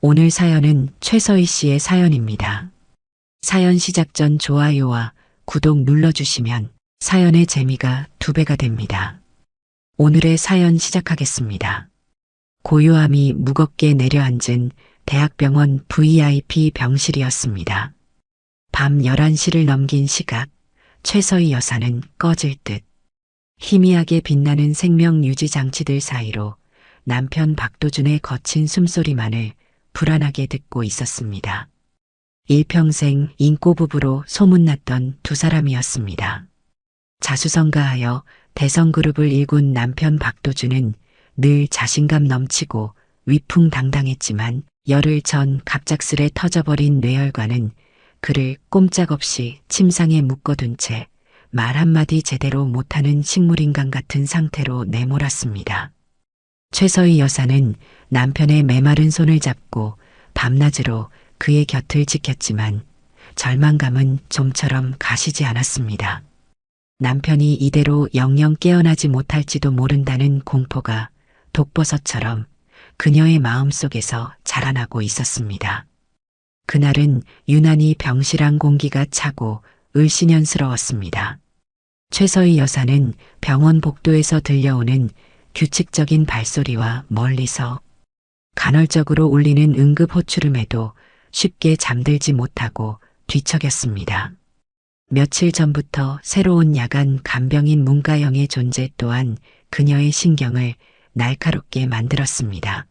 오늘 사연은 최서희 씨의 사연입니다. 사연 시작 전 좋아요와 구독 눌러주시면 사연의 재미가 2배가 됩니다. 오늘의 사연 시작하겠습니다. 고요함이 무겁게 내려앉은 대학병원 VIP 병실이었습니다. 밤 11시를 넘긴 시각, 최서희 여사는 꺼질 듯 희미하게 빛나는 생명 유지 장치들 사이로 남편 박도준의 거친 숨소리만을 불안하게 듣고 있었습니다. 일평생 인꼬부부로 소문났던 두 사람이었습니다. 자수성가하여 대성그룹을 일군 남편 박도준은 늘 자신감 넘치고 위풍당당했지만 열흘 전 갑작스레 터져버린 뇌혈관은 그를 꼼짝없이 침상에 묶어둔 채 말 한마디 제대로 못하는 식물인간 같은 상태로 내몰았습니다. 최서희 여사는 남편의 메마른 손을 잡고 밤낮으로 그의 곁을 지켰지만 절망감은 좀처럼 가시지 않았습니다. 남편이 이대로 영영 깨어나지 못할지도 모른다는 공포가 독버섯처럼 그녀의 마음속에서 자라나고 있었습니다. 그날은 유난히 병실 안 공기가 차고 을씨년스러웠습니다. 최서희 여사는 병원 복도에서 들려오는 규칙적인 발소리와 멀리서 간헐적으로 울리는 응급 호출음에도 쉽게 잠들지 못하고 뒤척였습니다. 며칠 전부터 새로운 야간 간병인 문가영의 존재 또한 그녀의 신경을 날카롭게 만들었습니다.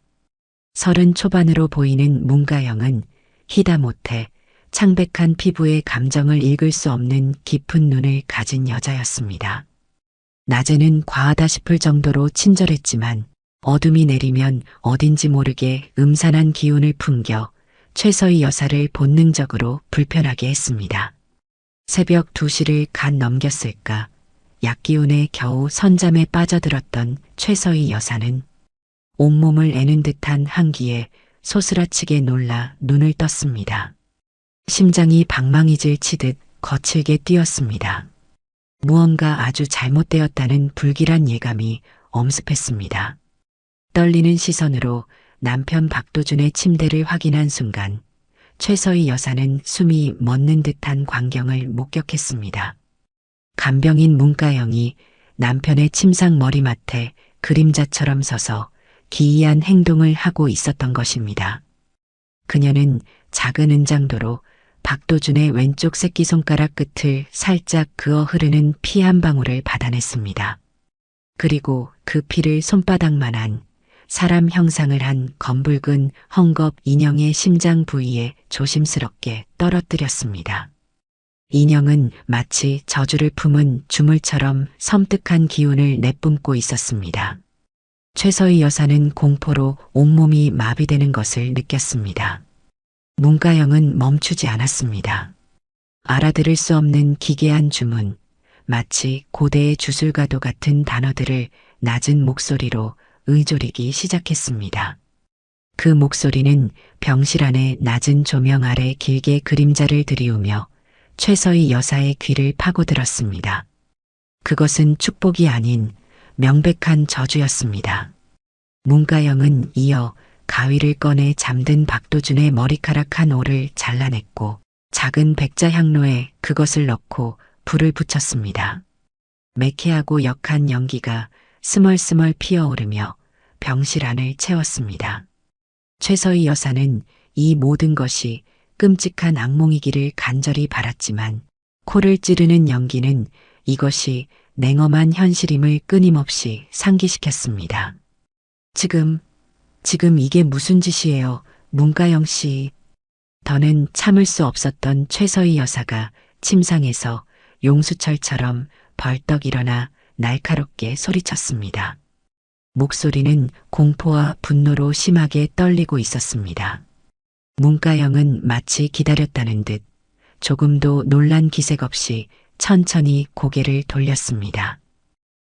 30 초반으로 보이는 문가영은 희다못해 창백한 피부에 감정을 읽을 수 없는 깊은 눈을 가진 여자였습니다. 낮에는 과하다 싶을 정도로 친절했지만 어둠이 내리면 어딘지 모르게 음산한 기운을 풍겨 최서희 여사를 본능적으로 불편하게 했습니다. 새벽 2시를 갓 넘겼을까 약기운에 겨우 선잠에 빠져들었던 최서희 여사는 온몸을 애는 듯한 한기에 소스라치게 놀라 눈을 떴습니다. 심장이 방망이질 치듯 거칠게 뛰었습니다. 무언가 아주 잘못되었다는 불길한 예감이 엄습했습니다. 떨리는 시선으로 남편 박도준의 침대를 확인한 순간 최서희 여사는 숨이 멎는 듯한 광경을 목격했습니다. 간병인 문가영이 남편의 침상 머리맡에 그림자처럼 서서 기이한 행동을 하고 있었던 것입니다. 그녀는 작은 은장도로 박도준의 왼쪽 새끼손가락 끝을 살짝 그어 흐르는 피 한 방울을 받아냈습니다. 그리고 그 피를 손바닥만한 사람 형상을 한 검붉은 헝겊 인형의 심장 부위에 조심스럽게 떨어뜨렸습니다. 인형은 마치 저주를 품은 주물처럼 섬뜩한 기운을 내뿜고 있었습니다. 최서희 여사는 공포로 온몸이 마비되는 것을 느꼈습니다. 문가영은 멈추지 않았습니다. 알아들을 수 없는 기괴한 주문, 마치 고대의 주술가도 같은 단어들을 낮은 목소리로 의조리기 시작했습니다. 그 목소리는 병실 안의 낮은 조명 아래 길게 그림자를 들이우며 최서희 여사의 귀를 파고들었습니다. 그것은 축복이 아닌 명백한 저주였습니다. 문가영은 이어 가위를 꺼내 잠든 박도준의 머리카락 한 올을 잘라냈고 작은 백자 향로에 그것을 넣고 불을 붙였습니다. 매캐하고 역한 연기가 스멀스멀 피어오르며 병실 안을 채웠습니다. 최서희 여사는 이 모든 것이 끔찍한 악몽이기를 간절히 바랐지만 코를 찌르는 연기는 이것이 냉엄한 현실임을 끊임없이 상기시켰습니다. 지금 이게 무슨 짓이에요, 문가영 씨. 더는 참을 수 없었던 최서희 여사가 침상에서 용수철처럼 벌떡 일어나 날카롭게 소리쳤습니다. 목소리는 공포와 분노로 심하게 떨리고 있었습니다. 문가영은 마치 기다렸다는 듯 조금도 놀란 기색 없이 천천히 고개를 돌렸습니다.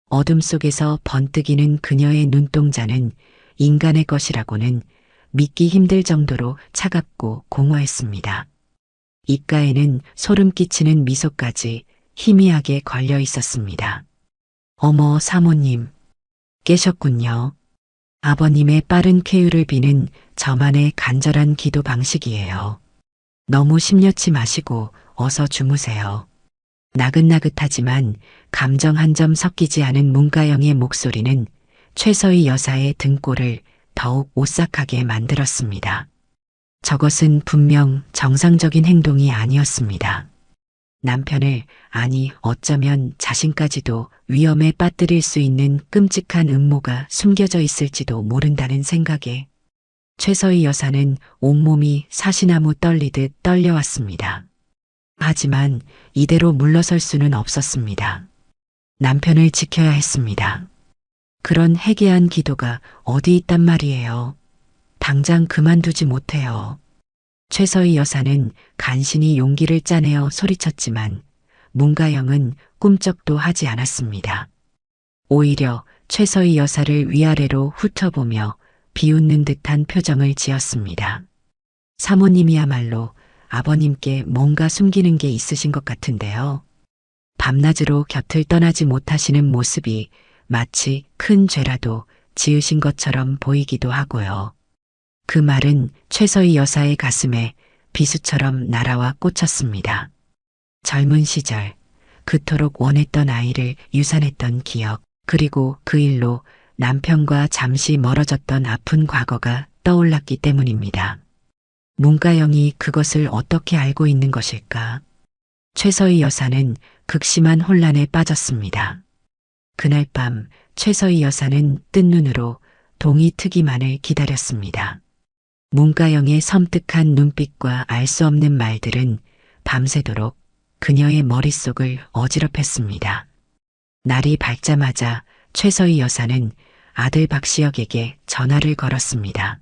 어둠 속에서 번뜩이는 그녀의 눈동자는 인간의 것이라고는 믿기 힘들 정도로 차갑고 공허했습니다. 입가에는 소름 끼치는 미소까지 희미하게 걸려 있었습니다. 어머, 사모님, 깨셨군요. 아버님의 빠른 쾌유를 비는 저만의 간절한 기도 방식이에요. 너무 심려치 마시고 어서 주무세요. 나긋나긋하지만 감정 한 점 섞이지 않은 문가영의 목소리는 최서희 여사의 등골을 더욱 오싹하게 만들었습니다. 저것은 분명 정상적인 행동이 아니었습니다. 남편을, 아니 어쩌면 자신까지도 위험에 빠뜨릴 수 있는 끔찍한 음모가 숨겨져 있을지도 모른다는 생각에 최서희 여사는 온몸이 사시나무 떨리듯 떨려왔습니다. 하지만 이대로 물러설 수는 없었습니다. 남편을 지켜야 했습니다. 그런 해괴한 기도가 어디 있단 말이에요. 당장 그만두지 못해요. 최서희 여사는 간신히 용기를 짜내어 소리쳤지만 문가영은 꿈쩍도 하지 않았습니다. 오히려 최서희 여사를 위아래로 훑어보며 비웃는 듯한 표정을 지었습니다. 사모님이야말로 아버님께 뭔가 숨기는 게 있으신 것 같은데요. 밤낮으로 곁을 떠나지 못하시는 모습이 마치 큰 죄라도 지으신 것처럼 보이기도 하고요. 그 말은 최서희 여사의 가슴에 비수처럼 날아와 꽂혔습니다. 젊은 시절 그토록 원했던 아이를 유산했던 기억, 그리고 그 일로 남편과 잠시 멀어졌던 아픈 과거가 떠올랐기 때문입니다. 문가영이 그것을 어떻게 알고 있는 것일까? 최서희 여사는 극심한 혼란에 빠졌습니다. 그날 밤 최서희 여사는 뜬 눈으로 동이 트기만을 기다렸습니다. 문가영의 섬뜩한 눈빛과 알 수 없는 말들은 밤새도록 그녀의 머릿속을 어지럽혔습니다. 날이 밝자마자 최서희 여사는 아들 박시혁에게 전화를 걸었습니다.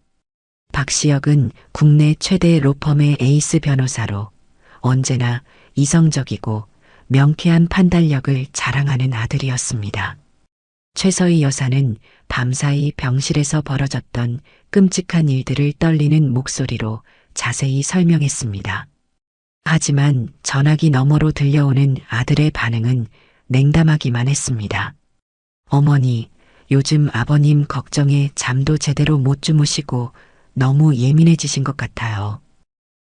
박시혁은 국내 최대 로펌의 에이스 변호사로 언제나 이성적이고 명쾌한 판단력을 자랑하는 아들이었습니다. 최서희 여사는 밤사이 병실에서 벌어졌던 끔찍한 일들을 떨리는 목소리로 자세히 설명했습니다. 하지만 전화기 너머로 들려오는 아들의 반응은 냉담하기만 했습니다. 어머니, 요즘 아버님 걱정에 잠도 제대로 못 주무시고 너무 예민해지신 것 같아요.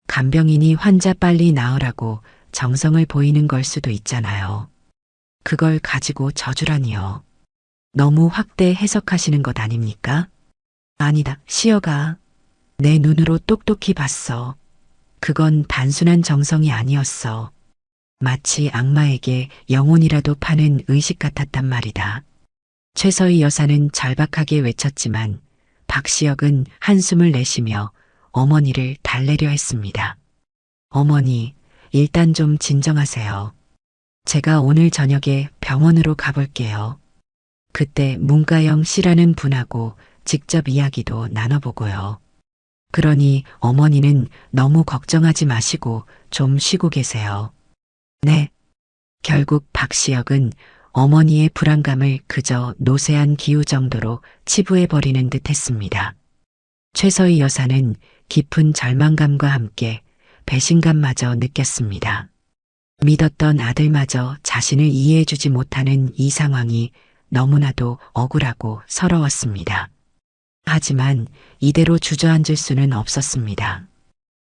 간병인이 환자 빨리 나으라고 정성을 보이는 걸 수도 있잖아요. 그걸 가지고 저주라니요. 너무 확대 해석하시는 것 아닙니까? 아니다, 시어가. 내 눈으로 똑똑히 봤어. 그건 단순한 정성이 아니었어. 마치 악마에게 영혼이라도 파는 의식 같았단 말이다. 최서희 여사는 절박하게 외쳤지만 박시혁은 한숨을 내쉬며 어머니를 달래려 했습니다. 어머니, 일단 좀 진정하세요. 제가 오늘 저녁에 병원으로 가볼게요. 그때 문가영 씨라는 분하고 직접 이야기도 나눠보고요. 그러니 어머니는 너무 걱정하지 마시고 좀 쉬고 계세요. 네. 결국 박시혁은 어머니의 불안감을 그저 노쇠한 기우 정도로 치부해버리는 듯 했습니다. 최서희 여사는 깊은 절망감과 함께 배신감마저 느꼈습니다. 믿었던 아들마저 자신을 이해해주지 못하는 이 상황이 너무나도 억울하고 서러웠습니다. 하지만 이대로 주저앉을 수는 없었습니다.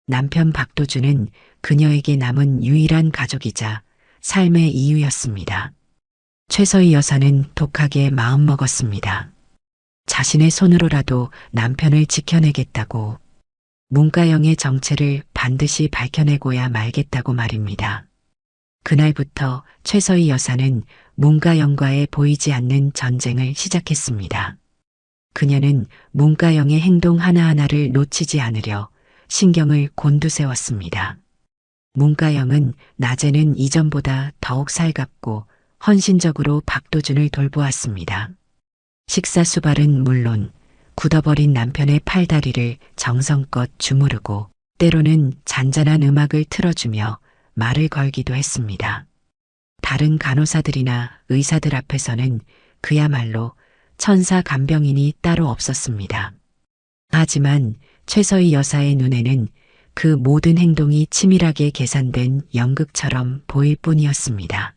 남편 박도준은 그녀에게 남은 유일한 가족이자 삶의 이유였습니다. 최서희 여사는 독하게 마음먹었습니다. 자신의 손으로라도 남편을 지켜내겠다고, 문가영의 정체를 반드시 밝혀내고야 말겠다고 말입니다. 그날부터 최서희 여사는 문가영과의 보이지 않는 전쟁을 시작했습니다. 그녀는 문가영의 행동 하나하나를 놓치지 않으려 신경을 곤두세웠습니다. 문가영은 낮에는 이전보다 더욱 살갑고 헌신적으로 박도준을 돌보았습니다. 식사 수발은 물론 굳어버린 남편의 팔다리를 정성껏 주무르고 때로는 잔잔한 음악을 틀어주며 말을 걸기도 했습니다. 다른 간호사들이나 의사들 앞에서는 그야말로 천사 간병인이 따로 없었습니다. 하지만 최서희 여사의 눈에는 그 모든 행동이 치밀하게 계산된 연극처럼 보일 뿐이었습니다.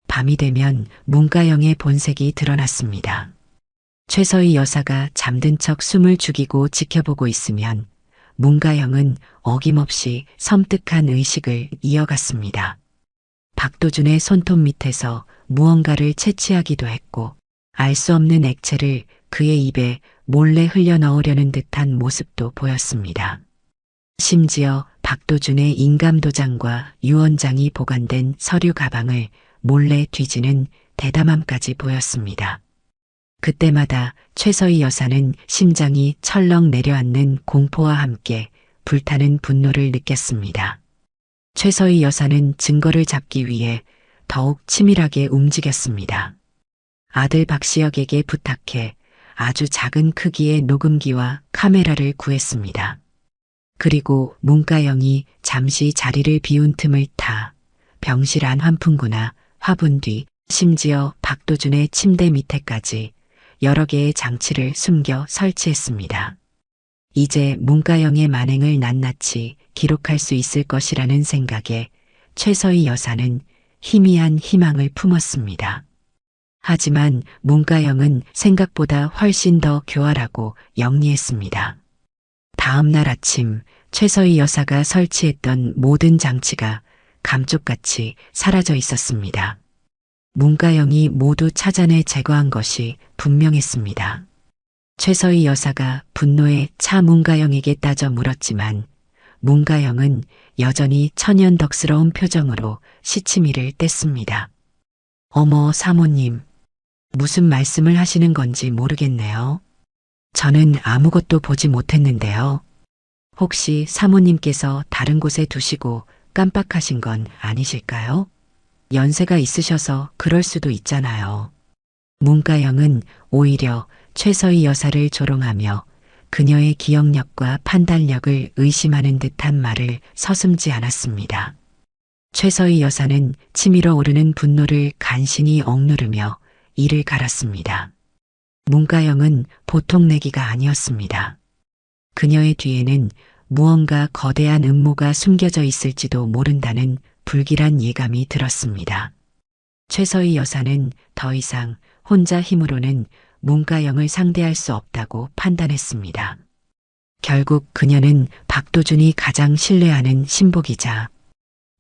밤이 되면 문가영의 본색이 드러났습니다. 최서희 여사가 잠든 척 숨을 죽이고 지켜보고 있으면 문가영은 어김없이 섬뜩한 의식을 이어갔습니다. 박도준의 손톱 밑에서 무언가를 채취하기도 했고 알 수 없는 액체를 그의 입에 몰래 흘려 넣으려는 듯한 모습도 보였습니다. 심지어 박도준의 인감도장과 유언장이 보관된 서류 가방을 몰래 뒤지는 대담함까지 보였습니다. 그때마다 최서희 여사는 심장이 철렁 내려앉는 공포와 함께 불타는 분노를 느꼈습니다. 최서희 여사는 증거를 잡기 위해 더욱 치밀하게 움직였습니다. 아들 박시혁에게 부탁해 아주 작은 크기의 녹음기와 카메라를 구했습니다. 그리고 문가영이 잠시 자리를 비운 틈을 타 병실 안 환풍구나 화분 뒤 심지어 박도준의 침대 밑에까지 여러 개의 장치를 숨겨 설치했습니다. 이제 문가영의 만행을 낱낱이 기록할 수 있을 것이라는 생각에 최서희 여사는 희미한 희망을 품었습니다. 하지만 문가영은 생각보다 훨씬 더 교활하고 영리했습니다. 다음 날 아침 최서희 여사가 설치했던 모든 장치가 감쪽같이 사라져 있었습니다. 문가영이 모두 찾아내 제거한 것이 분명했습니다. 최서희 여사가 분노에 차 문가영에게 따져 물었지만 문가영은 여전히 천연덕스러운 표정으로 시치미를 뗐습니다. 어머 사모님, 무슨 말씀을 하시는 건지 모르겠네요. 저는 아무것도 보지 못했는데요. 혹시 사모님께서 다른 곳에 두시고 깜빡하신 건 아니실까요? 연세가 있으셔서 그럴 수도 있잖아요. 문가영은 오히려 최서희 여사를 조롱하며 그녀의 기억력과 판단력을 의심하는 듯한 말을 서슴지 않았습니다. 최서희 여사는 치밀어 오르는 분노를 간신히 억누르며 이를 갈았습니다. 문가영은 보통 내기가 아니었습니다. 그녀의 뒤에는 무언가 거대한 음모가 숨겨져 있을지도 모른다는 불길한 예감이 들었습니다. 최서희 여사는 더 이상 혼자 힘으로는 문가영을 상대할 수 없다고 판단했습니다. 결국 그녀는 박도준이 가장 신뢰하는 신복이자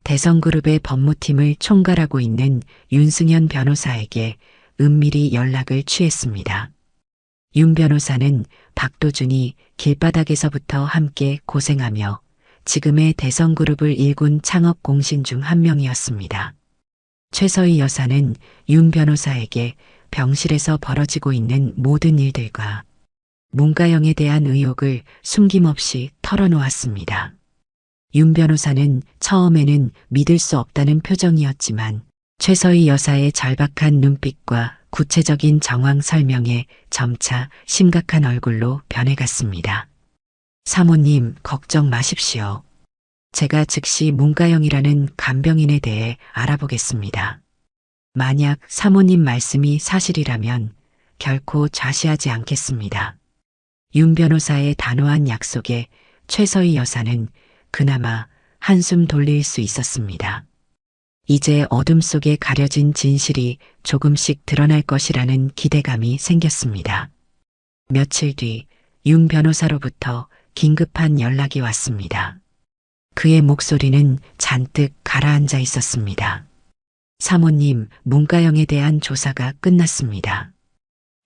대성그룹의 법무팀을 총괄하고 있는 윤승현 변호사에게 은밀히 연락을 취했습니다. 윤 변호사는 박도준이 길바닥에서부터 함께 고생하며 지금의 대성그룹을 일군 창업 공신 중 한 명이었습니다. 최서희 여사는 윤 변호사에게 병실에서 벌어지고 있는 모든 일들과 문가영에 대한 의혹을 숨김없이 털어놓았습니다. 윤 변호사는 처음에는 믿을 수 없다는 표정이었지만 최서희 여사의 절박한 눈빛과 구체적인 정황 설명에 점차 심각한 얼굴로 변해갔습니다. 사모님, 걱정 마십시오. 제가 즉시 문가영이라는 간병인에 대해 알아보겠습니다. 만약 사모님 말씀이 사실이라면 결코 좌시하지 않겠습니다. 윤 변호사의 단호한 약속에 최서희 여사는 그나마 한숨 돌릴 수 있었습니다. 이제 어둠 속에 가려진 진실이 조금씩 드러날 것이라는 기대감이 생겼습니다. 며칠 뒤 윤 변호사로부터 긴급한 연락이 왔습니다. 그의 목소리는 잔뜩 가라앉아 있었습니다. 사모님, 문가영에 대한 조사가 끝났습니다.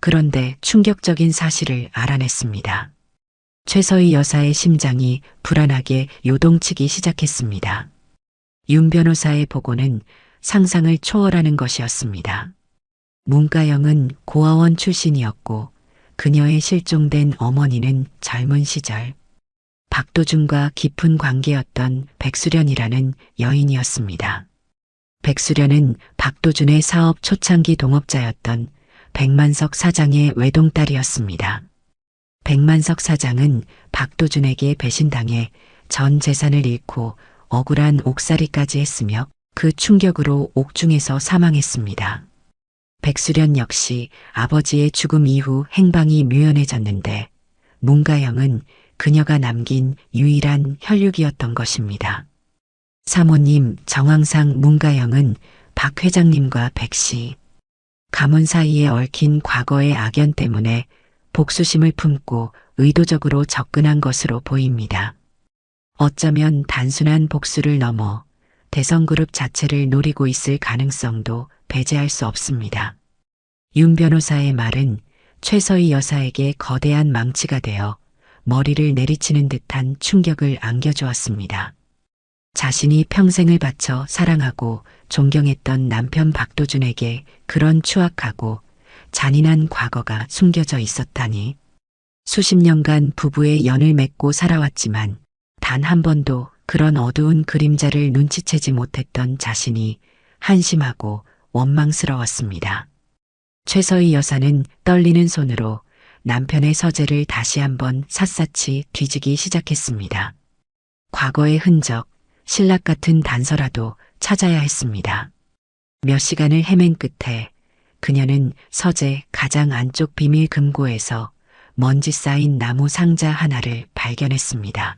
그런데 충격적인 사실을 알아냈습니다. 최서희 여사의 심장이 불안하게 요동치기 시작했습니다. 윤 변호사의 보고는 상상을 초월하는 것이었습니다. 문가영은 고아원 출신이었고 그녀의 실종된 어머니는 젊은 시절 박도준과 깊은 관계였던 백수련이라는 여인이었습니다. 백수련은 박도준의 사업 초창기 동업자였던 백만석 사장의 외동딸이었습니다. 백만석 사장은 박도준에게 배신당해 전 재산을 잃고 억울한 옥살이까지 했으며 그 충격으로 옥중에서 사망했습니다. 백수련 역시 아버지의 죽음 이후 행방이 묘연해졌는데 문가영은 그녀가 남긴 유일한 혈육이었던 것입니다. 사모님, 정황상 문가영은 박 회장님과 백 씨, 가문 사이에 얽힌 과거의 악연 때문에 복수심을 품고 의도적으로 접근한 것으로 보입니다. 어쩌면 단순한 복수를 넘어 대성그룹 자체를 노리고 있을 가능성도 배제할 수 없습니다. 윤 변호사의 말은 최서희 여사에게 거대한 망치가 되어 머리를 내리치는 듯한 충격을 안겨주었습니다. 자신이 평생을 바쳐 사랑하고 존경했던 남편 박도준에게 그런 추악하고 잔인한 과거가 숨겨져 있었다니. 수십 년간 부부의 연을 맺고 살아왔지만 단 한 번도 그런 어두운 그림자를 눈치채지 못했던 자신이 한심하고 원망스러웠습니다. 최서희 여사는 떨리는 손으로 남편의 서재를 다시 한번 샅샅이 뒤지기 시작했습니다. 과거의 흔적, 신락 같은 단서라도 찾아야 했습니다. 몇 시간을 헤맨 끝에 그녀는 서재 가장 안쪽 비밀 금고에서 먼지 쌓인 나무 상자 하나를 발견했습니다.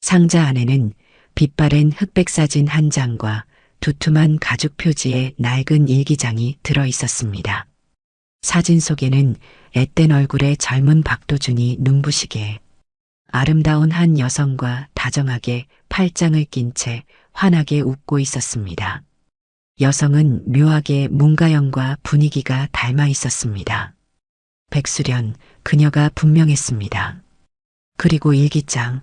상자 안에는 빛바랜 흑백 사진 한 장과 두툼한 가죽 표지의 낡은 일기장이 들어 있었습니다. 사진 속에는 앳된 얼굴의 젊은 박도준이 눈부시게 아름다운 한 여성과 다정하게 팔짱을 낀 채 환하게 웃고 있었습니다. 여성은 묘하게 문가영과 분위기가 닮아 있었습니다. 백수련, 그녀가 분명했습니다. 그리고 일기장.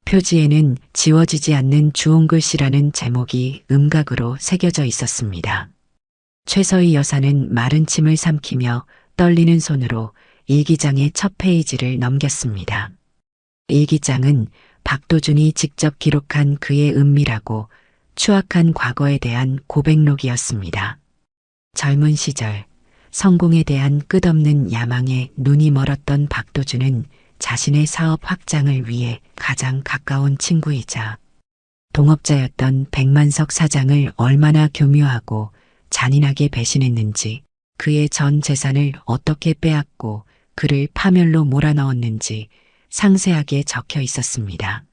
표지에는 지워지지 않는 주홍글씨라는 제목이 음각으로 새겨져 있었습니다. 최서희 여사는 마른 침을 삼키며 떨리는 손으로 일기장의 첫 페이지를 넘겼습니다. 일기장은 박도준이 직접 기록한 그의 은밀하고 추악한 과거에 대한 고백록이었습니다. 젊은 시절 성공에 대한 끝없는 야망에 눈이 멀었던 박도준은 자신의 사업 확장을 위해 가장 가까운 친구이자 동업자였던 백만석 사장을 얼마나 교묘하고 잔인하게 배신했는지, 그의 전 재산을 어떻게 빼앗고 그를 파멸로 몰아넣었는지 상세하게 적혀 있었습니다.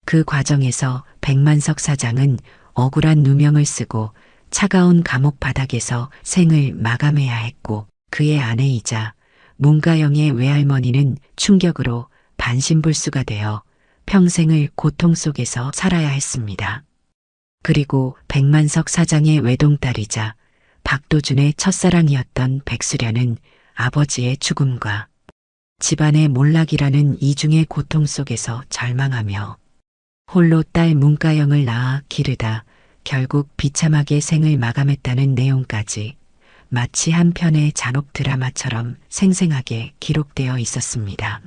그 과정에서 백만석 사장은 억울한 누명을 쓰고 차가운 감옥 바닥에서 생을 마감해야 했고, 그의 아내이자 문가영의 외할머니는 충격으로 반신불수가 되어 평생을 고통 속에서 살아야 했습니다. 그리고 백만석 사장의 외동딸이자 박도준의 첫사랑이었던 백수련은 아버지의 죽음과 집안의 몰락이라는 이중의 고통 속에서 절망하며 홀로 딸 문가영을 낳아 기르다 결국 비참하게 생을 마감했다는 내용까지 마치 한 편의 잔혹 드라마처럼 생생하게 기록되어 있었습니다.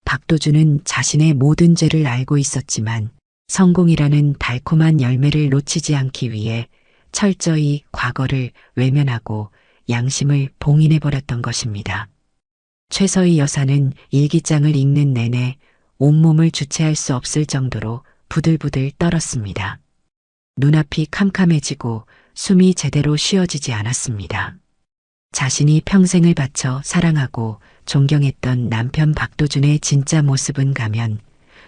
박도준은 자신의 모든 죄를 알고 있었지만 성공이라는 달콤한 열매를 놓치지 않기 위해 철저히 과거를 외면하고 양심을 봉인해버렸던 것입니다. 최서희 여사는 일기장을 읽는 내내 온몸을 주체할 수 없을 정도로 부들부들 떨었습니다. 눈앞이 캄캄해지고 숨이 제대로 쉬어지지 않았습니다. 자신이 평생을 바쳐 사랑하고 존경했던 남편 박도준의 진짜 모습은 가면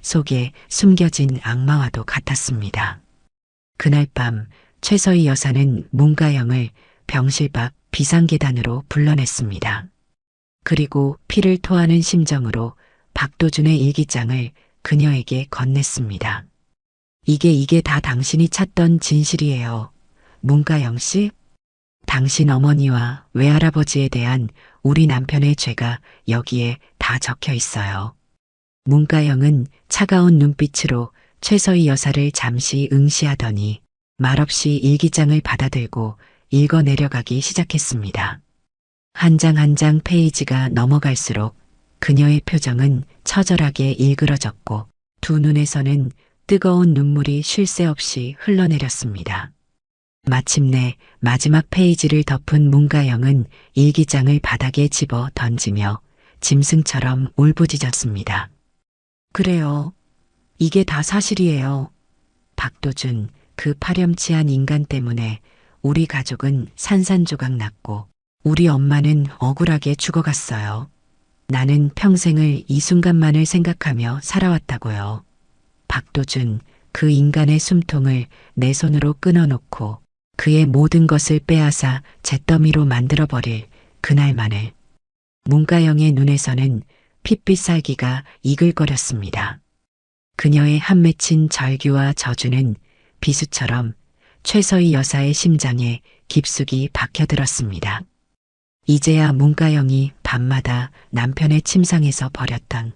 속에 숨겨진 악마와도 같았습니다. 그날 밤 최서희 여사는 문가영을 병실 밖 비상계단으로 불러냈습니다. 그리고 피를 토하는 심정으로 박도준의 일기장을 그녀에게 건넸습니다. 이게 다 당신이 찾던 진실이에요. 문가영 씨? 당신 어머니와 외할아버지에 대한 우리 남편의 죄가 여기에 다 적혀 있어요. 문가영은 차가운 눈빛으로 최서희 여사를 잠시 응시하더니 말없이 일기장을 받아들고 읽어 내려가기 시작했습니다. 한 장 한 장 페이지가 넘어갈수록 그녀의 표정은 처절하게 일그러졌고 두 눈에서는 뜨거운 눈물이 쉴 새 없이 흘러내렸습니다. 마침내 마지막 페이지를 덮은 문가영은 일기장을 바닥에 집어 던지며 짐승처럼 울부짖었습니다. 그래요. 이게 다 사실이에요. 박도준, 그 파렴치한 인간 때문에 우리 가족은 산산조각 났고 우리 엄마는 억울하게 죽어갔어요. 나는 평생을 이 순간만을 생각하며 살아왔다고요. 박도준, 그 인간의 숨통을 내 손으로 끊어놓고 그의 모든 것을 빼앗아 잿더미로 만들어버릴 그날만을 문가영의 눈에서는 핏빛 살기가 이글거렸습니다. 그녀의 한 맺힌 절규와 저주는 비수처럼 최서희 여사의 심장에 깊숙이 박혀들었습니다. 이제야 문가영이 밤마다 남편의 침상에서 벌였던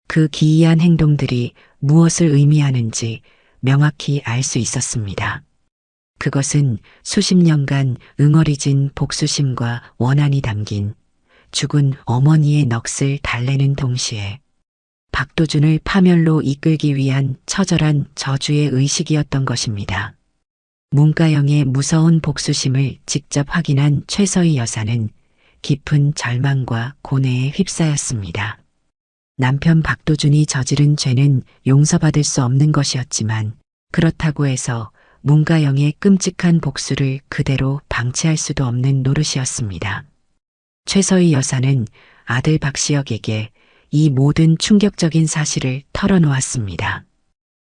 그 기이한 행동들이 무엇을 의미하는지 명확히 알 수 있었습니다. 그것은 수십 년간 응어리진 복수심과 원한이 담긴 죽은 어머니의 넋을 달래는 동시에 박도준을 파멸로 이끌기 위한 처절한 저주의 의식이었던 것입니다. 문가영의 무서운 복수심을 직접 확인한 최서희 여사는 깊은 절망과 고뇌에 휩싸였습니다. 남편 박도준이 저지른 죄는 용서받을 수 없는 것이었지만 그렇다고 해서 문가영의 끔찍한 복수를 그대로 방치할 수도 없는 노릇이었습니다. 최서희 여사는 아들 박시혁에게 이 모든 충격적인 사실을 털어놓았습니다.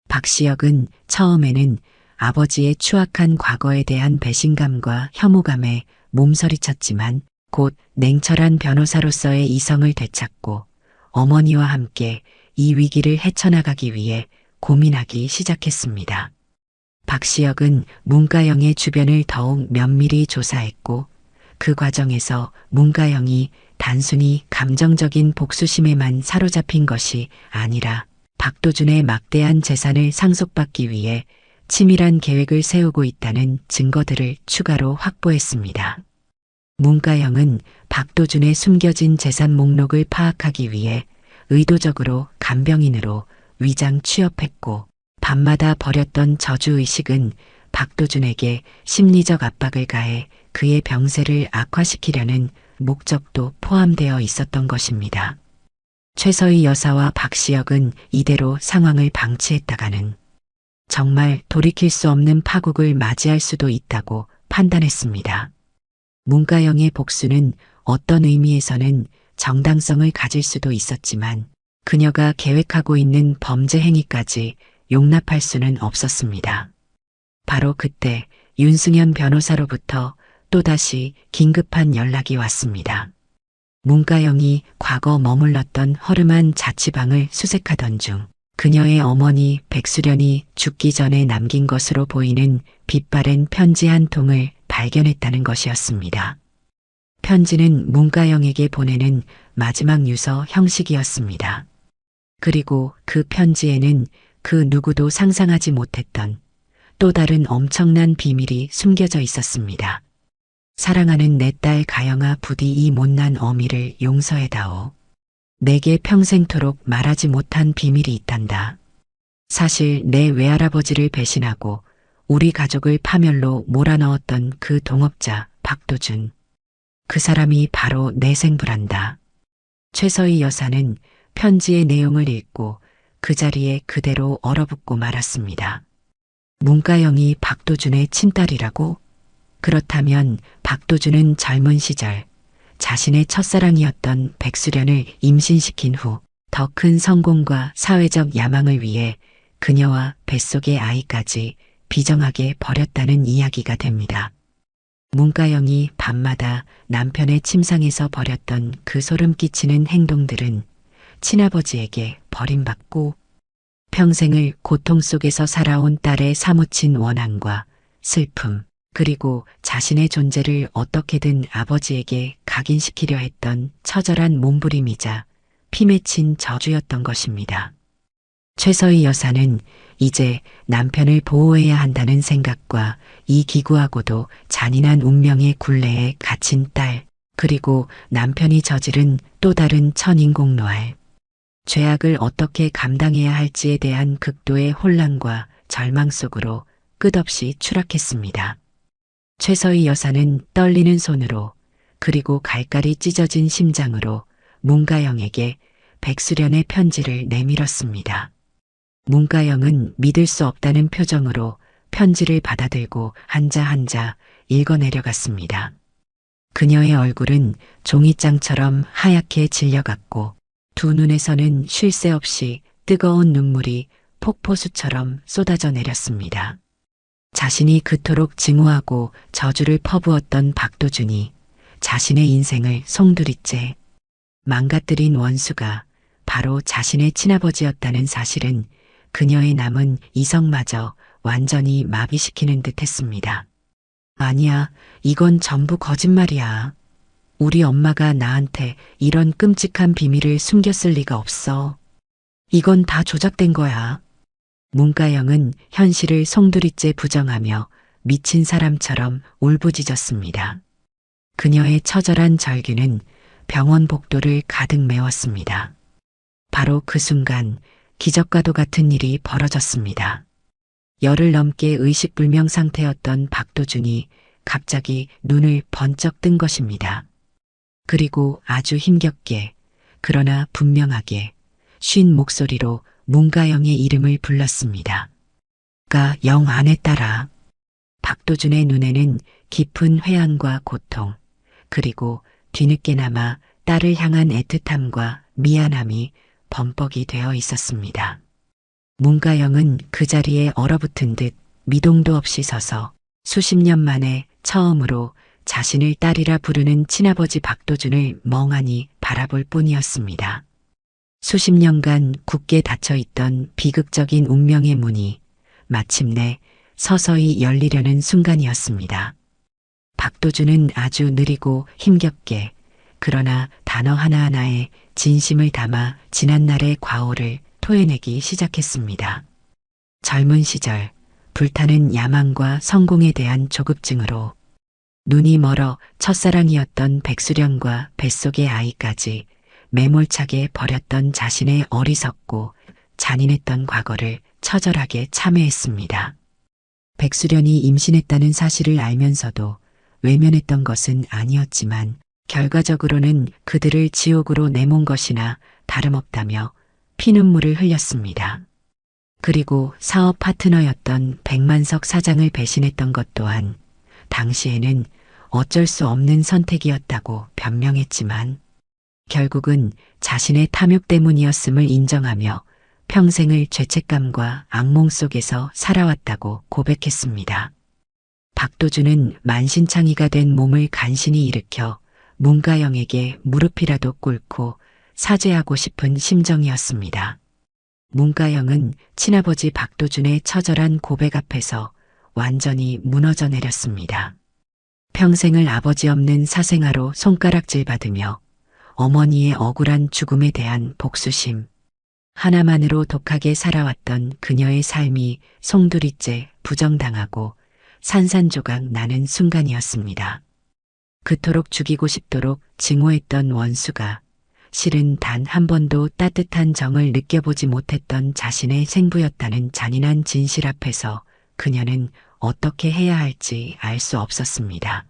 박시혁은 처음에는 아버지의 추악한 과거에 대한 배신감과 혐오감에 몸서리쳤지만 곧 냉철한 변호사로서의 이성을 되찾고 어머니와 함께 이 위기를 헤쳐나가기 위해 고민하기 시작했습니다. 박시혁은 문가영의 주변을 더욱 면밀히 조사했고 그 과정에서 문가영이 단순히 감정적인 복수심에만 사로잡힌 것이 아니라 박도준의 막대한 재산을 상속받기 위해 치밀한 계획을 세우고 있다는 증거들을 추가로 확보했습니다. 문가영은 박도준의 숨겨진 재산 목록을 파악하기 위해 의도적으로 간병인으로 위장 취업했고 밤마다 벌였던 저주의식은 박도준에게 심리적 압박을 가해 그의 병세를 악화시키려는 목적도 포함되어 있었던 것입니다. 최서희 여사와 박시혁은 이대로 상황을 방치했다가는 정말 돌이킬 수 없는 파국을 맞이할 수도 있다고 판단했습니다. 문가영의 복수는 어떤 의미에서는 정당성을 가질 수도 있었지만 그녀가 계획하고 있는 범죄 행위까지 용납할 수는 없었습니다. 바로 그때 윤승현 변호사로부터 또다시 긴급한 연락이 왔습니다. 문가영이 과거 머물렀던 허름한 자취방을 수색하던 중 그녀의 어머니 백수련이 죽기 전에 남긴 것으로 보이는 빛바랜 편지 한 통을 발견했다는 것이었습니다. 편지는 문가영에게 보내는 마지막 유서 형식이었습니다. 그리고 그 편지에는 그 누구도 상상하지 못했던 또 다른 엄청난 비밀이 숨겨져 있었습니다. 사랑하는 내 딸 가영아, 부디 이 못난 어미를 용서해다오. 내게 평생토록 말하지 못한 비밀이 있단다. 사실 내 외할아버지를 배신하고 우리 가족을 파멸로 몰아넣었던 그 동업자 박도준. 그 사람이 바로 내 생부란다. 최서희 여사는 편지의 내용을 읽고 그 자리에 그대로 얼어붙고 말았습니다. 문가영이 박도준의 친딸이라고? 그렇다면 박도준은 젊은 시절 자신의 첫사랑이었던 백수련을 임신시킨 후 더 큰 성공과 사회적 야망을 위해 그녀와 뱃속의 아이까지 비정하게 버렸다는 이야기가 됩니다. 문가영이 밤마다 남편의 침상에서 벌였던 그 소름 끼치는 행동들은 친아버지에게 버림받고 평생을 고통 속에서 살아온 딸의 사무친 원한과 슬픔, 그리고 자신의 존재를 어떻게든 아버지에게 각인시키려 했던 처절한 몸부림이자 피맺힌 저주였던 것입니다. 최서희 여사는 이제 남편을 보호해야 한다는 생각과 이 기구하고도 잔인한 운명의 굴레에 갇힌 딸, 그리고 남편이 저지른 또 다른 천인공노할 죄악을 어떻게 감당해야 할지에 대한 극도의 혼란과 절망 속으로 끝없이 추락했습니다. 최서희 여사는 떨리는 손으로 그리고 갈갈이 찢어진 심장으로 문가영에게 백수련의 편지를 내밀었습니다. 문가영은 믿을 수 없다는 표정으로 편지를 받아들고 한자 한자 읽어내려갔습니다. 그녀의 얼굴은 종이장처럼 하얗게 질려갔고 두 눈에서는 쉴 새 없이 뜨거운 눈물이 폭포수처럼 쏟아져 내렸습니다. 자신이 그토록 증오하고 저주를 퍼부었던 박도준이 자신의 인생을 송두리째 망가뜨린 원수가 바로 자신의 친아버지였다는 사실은 그녀의 남은 이성마저 완전히 마비시키는 듯 했습니다. 아니야, 이건 전부 거짓말이야. 우리 엄마가 나한테 이런 끔찍한 비밀을 숨겼을 리가 없어. 이건 다 조작된 거야. 문가영은 현실을 송두리째 부정하며 미친 사람처럼 울부짖었습니다. 그녀의 처절한 절규는 병원 복도를 가득 메웠습니다. 바로 그 순간 기적과도 같은 일이 벌어졌습니다. 열흘 넘게 의식불명 상태였던 박도준이 갑자기 눈을 번쩍 뜬 것입니다. 그리고 아주 힘겹게 그러나 분명하게 쉰 목소리로 문가영의 이름을 불렀습니다. 가 영 안에 따라. 박도준의 눈에는 깊은 회한과 고통, 그리고 뒤늦게나마 딸을 향한 애틋함과 미안함이 범벅이 되어 있었습니다. 문가영은 그 자리에 얼어붙은 듯 미동도 없이 서서 수십 년 만에 처음으로 자신을 딸이라 부르는 친아버지 박도준을 멍하니 바라볼 뿐이었습니다. 수십 년간 굳게 닫혀있던 비극적인 운명의 문이 마침내 서서히 열리려는 순간이었습니다. 박도준은 아주 느리고 힘겹게 그러나 단어 하나하나에 진심을 담아 지난날의 과오를 토해내기 시작했습니다. 젊은 시절 불타는 야망과 성공에 대한 조급증으로 눈이 멀어 첫사랑이었던 백수령과 뱃속의 아이까지 매몰차게 버렸던 자신의 어리석고 잔인했던 과거를 처절하게 참회했습니다. 백수련이 임신했다는 사실을 알면서도 외면했던 것은 아니었지만 결과적으로는 그들을 지옥으로 내몬 것이나 다름없다며 피눈물을 흘렸습니다. 그리고 사업 파트너였던 백만석 사장을 배신했던 것 또한 당시에는 어쩔 수 없는 선택이었다고 변명했지만 결국은 자신의 탐욕 때문이었음을 인정하며 평생을 죄책감과 악몽 속에서 살아왔다고 고백했습니다. 박도준은 만신창이가 된 몸을 간신히 일으켜 문가영에게 무릎이라도 꿇고 사죄하고 싶은 심정이었습니다. 문가영은 친아버지 박도준의 처절한 고백 앞에서 완전히 무너져 내렸습니다. 평생을 아버지 없는 사생아로 손가락질 받으며 어머니의 억울한 죽음에 대한 복수심 하나만으로 독하게 살아왔던 그녀의 삶이 송두리째 부정당하고 산산조각 나는 순간이었습니다. 그토록 죽이고 싶도록 증오했던 원수가 실은 단 한 번도 따뜻한 정을 느껴보지 못했던 자신의 생부였다는 잔인한 진실 앞에서 그녀는 어떻게 해야 할지 알 수 없었습니다.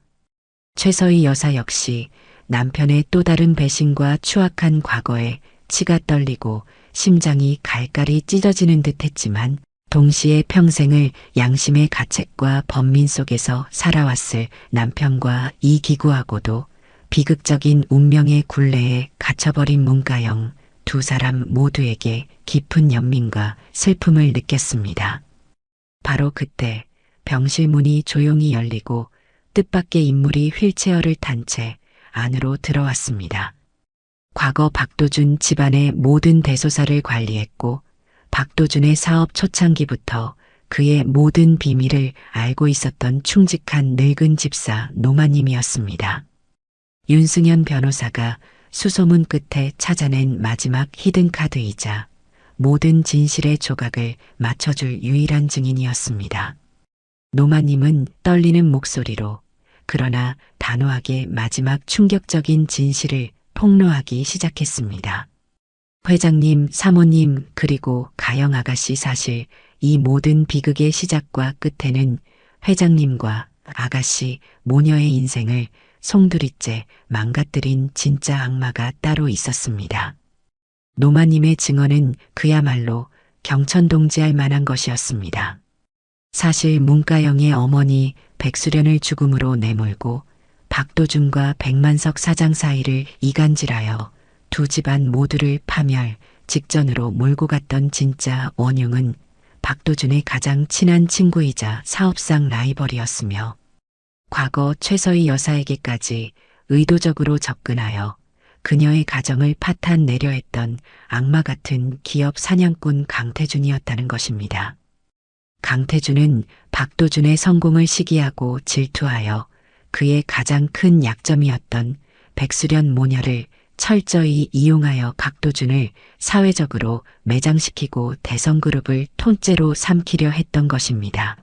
최서희 여사 역시 남편의 또 다른 배신과 추악한 과거에 치가 떨리고 심장이 갈갈이 찢어지는 듯 했지만 동시에 평생을 양심의 가책과 번민 속에서 살아왔을 남편과 이 기구하고도 비극적인 운명의 굴레에 갇혀버린 문가영 두 사람 모두에게 깊은 연민과 슬픔을 느꼈습니다. 바로 그때 병실 문이 조용히 열리고 뜻밖의 인물이 휠체어를 탄 채 안으로 들어왔습니다. 과거 박도준 집안의 모든 대소사를 관리했고 박도준의 사업 초창기부터 그의 모든 비밀을 알고 있었던 충직한 늙은 집사 노마님이었습니다. 윤승현 변호사가 수소문 끝에 찾아낸 마지막 히든카드이자 모든 진실의 조각을 맞춰줄 유일한 증인이었습니다. 노마님은 떨리는 목소리로 그러나 단호하게 마지막 충격적인 진실을 폭로하기 시작했습니다. 회장님, 사모님, 그리고 가영 아가씨 사실 이 모든 비극의 시작과 끝에는 회장님과 아가씨, 모녀의 인생을 송두리째 망가뜨린 진짜 악마가 따로 있었습니다. 노마님의 증언은 그야말로 경천동지할 만한 것이었습니다. 사실 문가영의 어머니 백수련을 죽음으로 내몰고 박도준과 백만석 사장 사이를 이간질하여 두 집안 모두를 파멸 직전으로 몰고 갔던 진짜 원흉은 박도준의 가장 친한 친구이자 사업상 라이벌이었으며 과거 최서희 여사에게까지 의도적으로 접근하여 그녀의 가정을 파탄 내려 했던 악마 같은 기업 사냥꾼 강태준이었다는 것입니다. 강태준은 박도준의 성공을 시기하고 질투하여 그의 가장 큰 약점이었던 백수련 모녀를 철저히 이용하여 박도준을 사회적으로 매장시키고 대성그룹을 통째로 삼키려 했던 것입니다.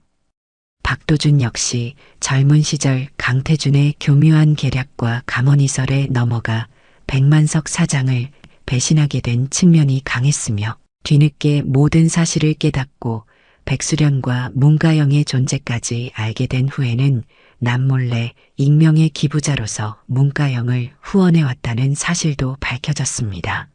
박도준 역시 젊은 시절 강태준의 교묘한 계략과 감언이설에 넘어가 백만석 사장을 배신하게 된 측면이 강했으며 뒤늦게 모든 사실을 깨닫고 백수련과 문가영의 존재까지 알게 된 후에는 남몰래 익명의 기부자로서 문가영을 후원해왔다는 사실도 밝혀졌습니다.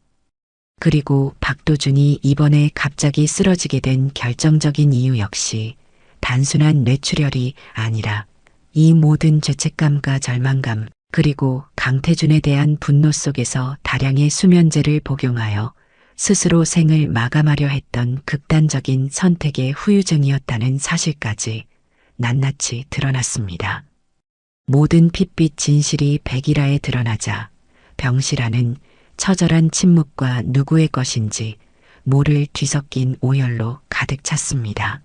그리고 박도준이 이번에 갑자기 쓰러지게 된 결정적인 이유 역시 단순한 뇌출혈이 아니라 이 모든 죄책감과 절망감 그리고 강태준에 대한 분노 속에서 다량의 수면제를 복용하여 스스로 생을 마감하려 했던 극단적인 선택의 후유증이었다는 사실까지 낱낱이 드러났습니다. 모든 핏빛 진실이 백일하에 드러나자 병실안은 처절한 침묵과 누구의 것인지 모를 뒤섞인 오열로 가득 찼습니다.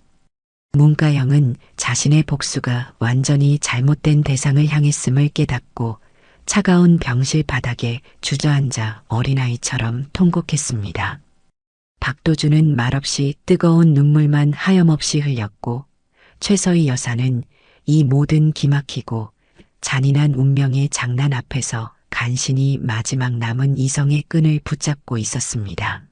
문가영은 자신의 복수가 완전히 잘못된 대상을 향했음을 깨닫고 차가운 병실 바닥에 주저앉아 어린아이처럼 통곡했습니다. 박도준은 말없이 뜨거운 눈물만 하염없이 흘렸고 최서희 여사는 이 모든 기막히고 잔인한 운명의 장난 앞에서 간신히 마지막 남은 이성의 끈을 붙잡고 있었습니다.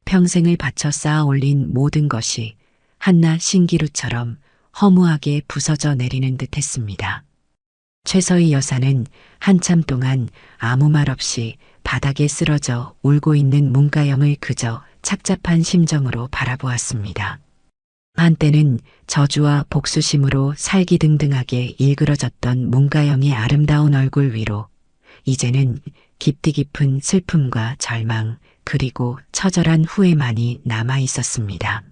평생을 바쳐 쌓아 올린 모든 것이 한낱 신기루처럼 허무하게 부서져 내리는 듯 했습니다. 최서희 여사는 한참 동안 아무 말 없이 바닥에 쓰러져 울고 있는 문가영을 그저 착잡한 심정으로 바라보았습니다. 한때는 저주와 복수심으로 살기등등하게 일그러졌던 문가영의 아름다운 얼굴 위로 이제는 깊디 깊은 슬픔과 절망 그리고 처절한 후회만이 남아 있었습니다.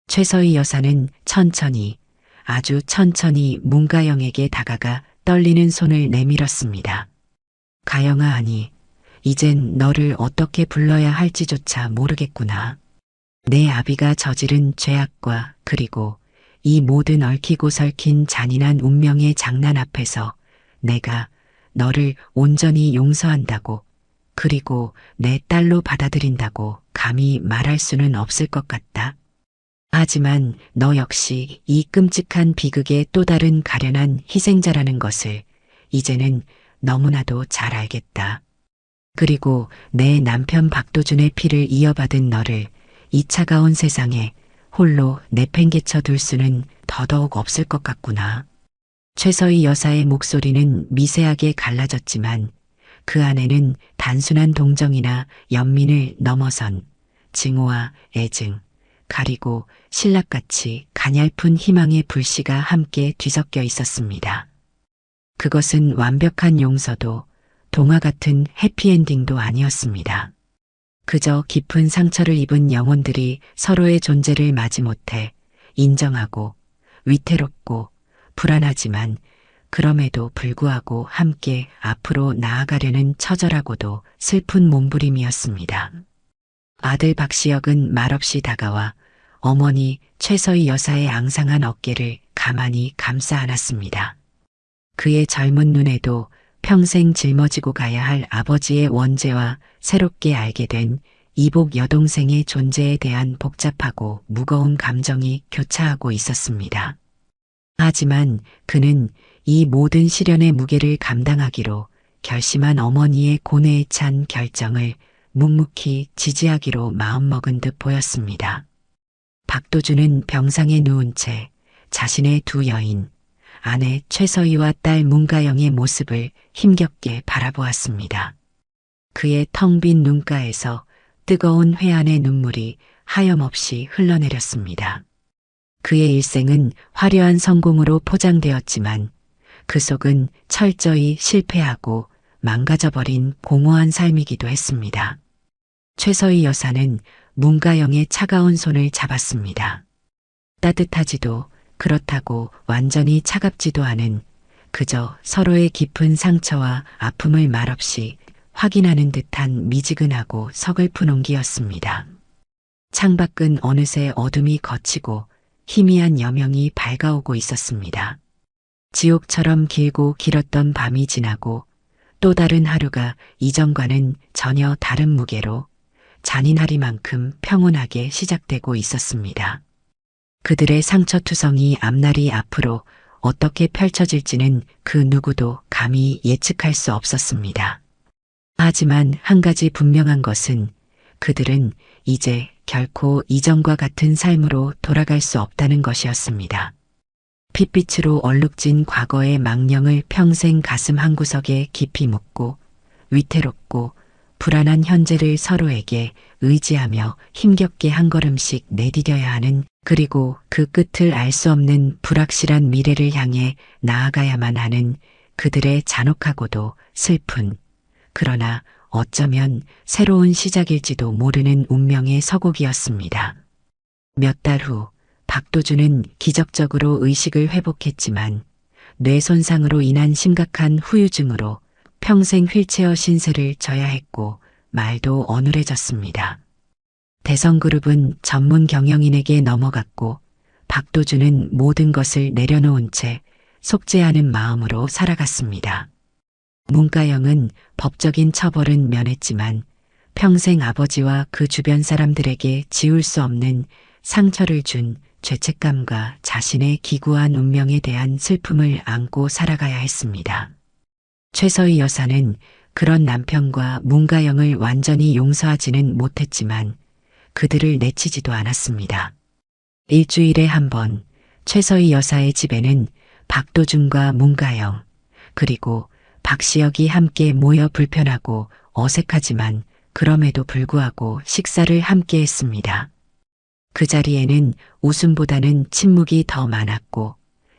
최서희 여사는 천천히 아주 천천히 문가영에게 다가가 떨리는 손을 내밀었습니다. 가영아, 아니, 이젠 너를 어떻게 불러야 할지조차 모르겠구나. 내 아비가 저지른 죄악과 그리고 이 모든 얽히고 설킨 잔인한 운명의 장난 앞에서 내가 너를 온전히 용서한다고 그리고 내 딸로 받아들인다고 감히 말할 수는 없을 것 같다. 하지만 너 역시 이 끔찍한 비극의 또 다른 가련한 희생자라는 것을 이제는 너무나도 잘 알겠다. 그리고 내 남편 박도준의 피를 이어받은 너를 이 차가운 세상에 홀로 내팽개쳐 둘 수는 더더욱 없을 것 같구나. 최서희 여사의 목소리는 미세하게 갈라졌지만 그 안에는 단순한 동정이나 연민을 넘어선 증오와 애증, 가리고 신락같이 가냘픈 희망의 불씨가 함께 뒤섞여 있었습니다. 그것은 완벽한 용서도 동화 같은 해피엔딩도 아니었습니다. 그저 깊은 상처를 입은 영혼들이 서로의 존재를 마지못해 인정하고 위태롭고 불안하지만 그럼에도 불구하고 함께 앞으로 나아가려는 처절하고도 슬픈 몸부림이었습니다. 아들 박시혁은 말없이 다가와 어머니 최서희 여사의 앙상한 어깨를 가만히 감싸 안았습니다. 그의 젊은 눈에도 평생 짊어지고 가야 할 아버지의 원죄와 새롭게 알게 된 이복 여동생의 존재에 대한 복잡하고 무거운 감정이 교차하고 있었습니다. 하지만 그는 이 모든 시련의 무게를 감당하기로 결심한 어머니의 고뇌에 찬 결정을 묵묵히 지지하기로 마음먹은 듯 보였습니다. 박도준은 병상에 누운 채 자신의 두 여인, 아내 최서희와 딸 문가영의 모습을 힘겹게 바라보았습니다. 그의 텅 빈 눈가에서 뜨거운 회한의 눈물이 하염없이 흘러내렸습니다. 그의 일생은 화려한 성공으로 포장되었지만 그 속은 철저히 실패하고 망가져버린 공허한 삶이기도 했습니다. 최서희 여사는 문가영의 차가운 손을 잡았습니다. 따뜻하지도 그렇다고 완전히 차갑지도 않은 그저 서로의 깊은 상처와 아픔을 말없이 확인하는 듯한 미지근하고 서글픈 온기였습니다. 창밖은 어느새 어둠이 걷히고 희미한 여명이 밝아오고 있었습니다. 지옥처럼 길고 길었던 밤이 지나고 또 다른 하루가 이전과는 전혀 다른 무게로 잔인하리만큼 평온하게 시작되고 있었습니다. 그들의 상처투성이 앞날이 앞으로 어떻게 펼쳐질지는 그 누구도 감히 예측할 수 없었습니다. 하지만 한 가지 분명한 것은 그들은 이제 결코 이전과 같은 삶으로 돌아갈 수 없다는 것이었습니다. 핏빛으로 얼룩진 과거의 망령을 평생 가슴 한구석에 깊이 묻고 위태롭고 불안한 현재를 서로에게 의지하며 힘겹게 한 걸음씩 내디뎌야 하는, 그리고 그 끝을 알 수 없는 불확실한 미래를 향해 나아가야만 하는 그들의 잔혹하고도 슬픈, 그러나 어쩌면 새로운 시작일지도 모르는 운명의 서곡이었습니다. 몇 달 후 박도준은 기적적으로 의식을 회복했지만 뇌 손상으로 인한 심각한 후유증으로 평생 휠체어 신세를 져야 했고 말도 어눌해졌습니다. 대성그룹은 전문 경영인에게 넘어갔고 박도준은 모든 것을 내려놓은 채 속죄하는 마음으로 살아갔습니다. 문가영은 법적인 처벌은 면했지만 평생 아버지와 그 주변 사람들에게 지울 수 없는 상처를 준 죄책감과 자신의 기구한 운명에 대한 슬픔을 안고 살아가야 했습니다. 최서희 여사는 그런 남편과 문가영을 완전히 용서하지는 못했지만 그들을 내치지도 않았습니다. 일주일에 한 번 최서희 여사의 집에는 박도준과 문가영 그리고 박시혁이 함께 모여 불편하고 어색하지만 그럼에도 불구하고 식사를 함께 했습니다. 그 자리에는 웃음보다는 침묵이 더 많았고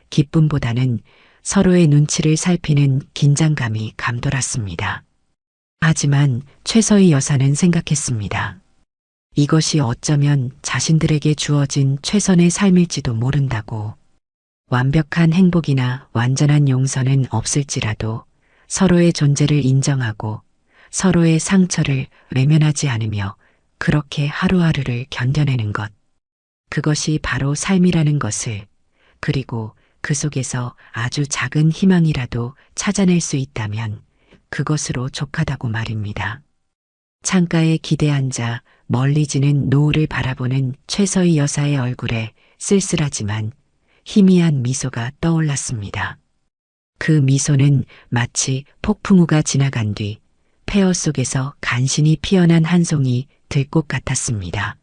기쁨보다는 서로의 눈치를 살피는 긴장감이 감돌았습니다. 하지만 최서희 여사는 생각했습니다. 이것이 어쩌면 자신들에게 주어진 최선의 삶일지도 모른다고. 완벽한 행복이나 완전한 용서는 없을지라도 서로의 존재를 인정하고 서로의 상처를 외면하지 않으며 그렇게 하루하루를 견뎌내는 것. 그것이 바로 삶이라는 것을, 그리고 그 속에서 아주 작은 희망이라도 찾아낼 수 있다면 그것으로 족하다고 말입니다. 창가에 기대 앉아 멀리 지는 노을을 바라보는 최서희 여사의 얼굴에 쓸쓸하지만 희미한 미소가 떠올랐습니다. 그 미소는 마치 폭풍우가 지나간 뒤 폐허 속에서 간신히 피어난 한 송이 들꽃 같았습니다.